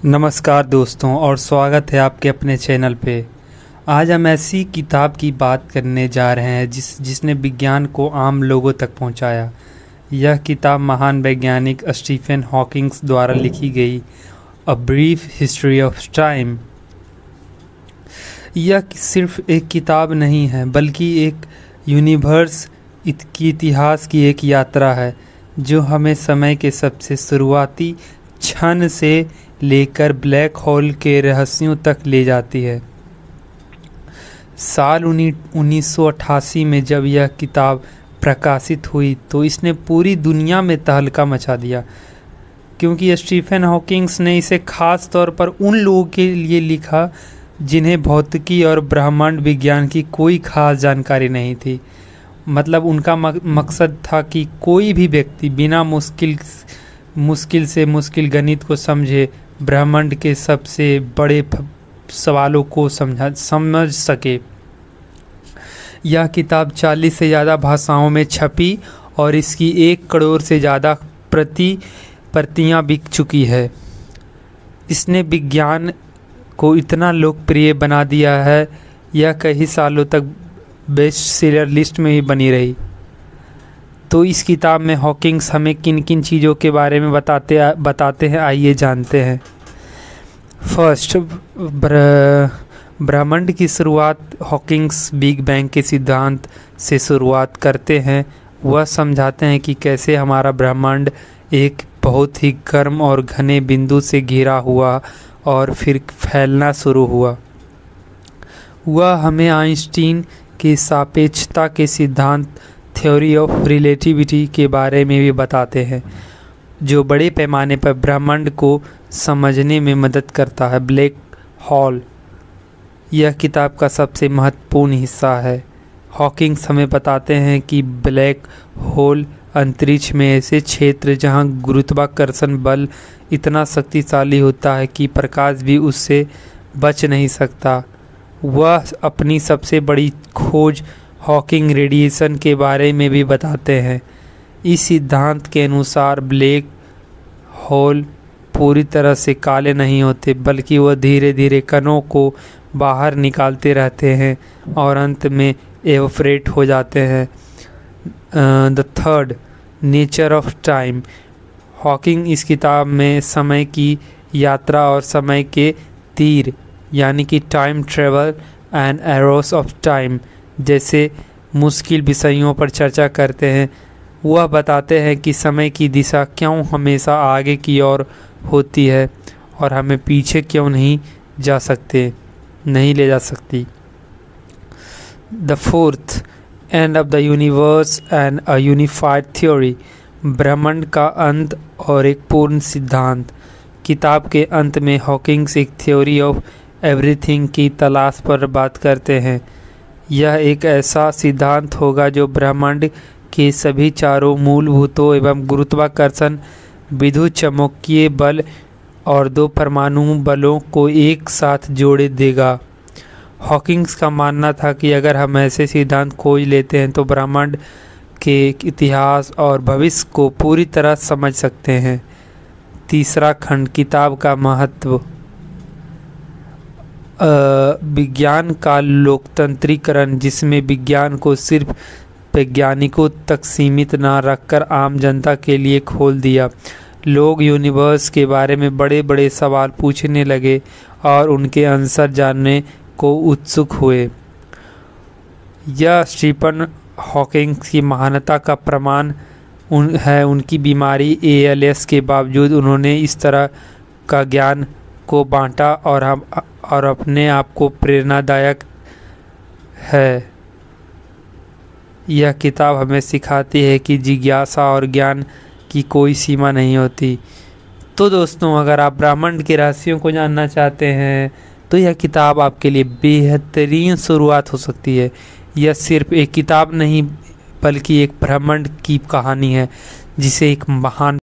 नमस्कार दोस्तों और स्वागत है आपके अपने चैनल पे। आज हम ऐसी किताब की बात करने जा रहे हैं जिसने विज्ञान को आम लोगों तक पहुंचाया। यह किताब महान वैज्ञानिक स्टीफन हॉकिंग्स द्वारा लिखी गई a brief history of time. यह सिर्फ एक किताब नहीं है बल्कि एक यूनिवर्स की इतिहास की एक यात्रा है जो हमें समय के सबसे शुरुआती क्षण से लेकर ब्लैक होल के रहस्यों तक ले जाती है। साल 1988 में जब यह किताब प्रकाशित हुई तो इसने पूरी दुनिया में तहलका मचा दिया, क्योंकि स्टीफन हॉकिंग्स ने इसे खास तौर पर उन लोगों के लिए लिखा जिन्हें भौतिकी और ब्रह्मांड विज्ञान की कोई खास जानकारी नहीं थी। मतलब उनका मकसद था कि कोई भी व्यक्ति बिना मुश्किल से मुश्किल गणित को समझे ब्रह्मांड के सबसे बड़े सवालों को समझ सके। यह किताब 40 से ज़्यादा भाषाओं में छपी और इसकी 1 करोड़ से ज़्यादा प्रतियां बिक चुकी है। इसने विज्ञान को इतना लोकप्रिय बना दिया है, यह कई सालों तक बेस्ट सेलर लिस्ट में ही बनी रही। तो इस किताब में हॉकिंग्स हमें किन किन चीज़ों के बारे में बताते हैं, आइए जानते हैं। फर्स्ट, ब्रह्मांड की शुरुआत हॉकिंग्स बिग बैंग के सिद्धांत से शुरुआत करते हैं। वह समझाते हैं कि कैसे हमारा ब्रह्मांड एक बहुत ही गर्म और घने बिंदु से घिरा हुआ और फिर फैलना शुरू हुआ। वह हमें आइंस्टीन के सापेक्षता के सिद्धांत थ्योरी ऑफ रिलेटिविटी के बारे में भी बताते हैं, जो बड़े पैमाने पर ब्रह्मांड को समझने में मदद करता है। ब्लैक होल यह किताब का सबसे महत्वपूर्ण हिस्सा है। हॉकिंग्स हमें बताते हैं कि ब्लैक होल अंतरिक्ष में ऐसे क्षेत्र जहां गुरुत्वाकर्षण बल इतना शक्तिशाली होता है कि प्रकाश भी उससे बच नहीं सकता। वह अपनी सबसे बड़ी खोज हॉकिंग रेडिएशन के बारे में भी बताते हैं। इस सिद्धांत के अनुसार ब्लैक होल पूरी तरह से काले नहीं होते, बल्कि वह धीरे धीरे कणों को बाहर निकालते रहते हैं और अंत में एवोपरेट हो जाते हैं। The third, nature of time. Hawking इस किताब में समय की यात्रा और समय के तीर यानी कि time travel and arrows of time जैसे मुश्किल विषयों पर चर्चा करते हैं। वह बताते हैं कि समय की दिशा क्यों हमेशा आगे की ओर होती है और हमें पीछे क्यों नहीं ले जा सकती। The fourth, end of the universe and a unified theory. ब्रह्मांड का अंत और एक पूर्ण सिद्धांत। किताब के अंत में हॉकिंग्स एक थ्योरी ऑफ एवरीथिंग की तलाश पर बात करते हैं। यह एक ऐसा सिद्धांत होगा जो ब्रह्मांड के सभी चारों मूलभूतों एवं गुरुत्वाकर्षण, विद्युत चुम्बकीय बल और 2 परमाणु बलों को एक साथ जोड़े देगा। हॉकिंग्स का मानना था कि अगर हम ऐसे सिद्धांत खोज लेते हैं तो ब्रह्मांड के इतिहास और भविष्य को पूरी तरह समझ सकते हैं। तीसरा खंड, किताब का महत्व। विज्ञान का लोकतंत्रीकरण, जिसमें विज्ञान को सिर्फ वैज्ञानिकों तक सीमित न रखकर आम जनता के लिए खोल दिया। लोग यूनिवर्स के बारे में बड़े बड़े सवाल पूछने लगे और उनके आंसर जानने को उत्सुक हुए। यह स्टीफन हॉकिंग की महानता का प्रमाण है। उनकी बीमारी ALS के बावजूद उन्होंने इस तरह का ज्ञान को बांटा और अपने आप को प्रेरणादायक है। यह किताब हमें सिखाती है कि जिज्ञासा और ज्ञान की कोई सीमा नहीं होती। तो दोस्तों, अगर आप ब्रह्मांड के रहस्यों को जानना चाहते हैं तो यह किताब आपके लिए बेहतरीन शुरुआत हो सकती है। यह सिर्फ एक किताब नहीं बल्कि एक ब्रह्मांड की कहानी है जिसे एक महान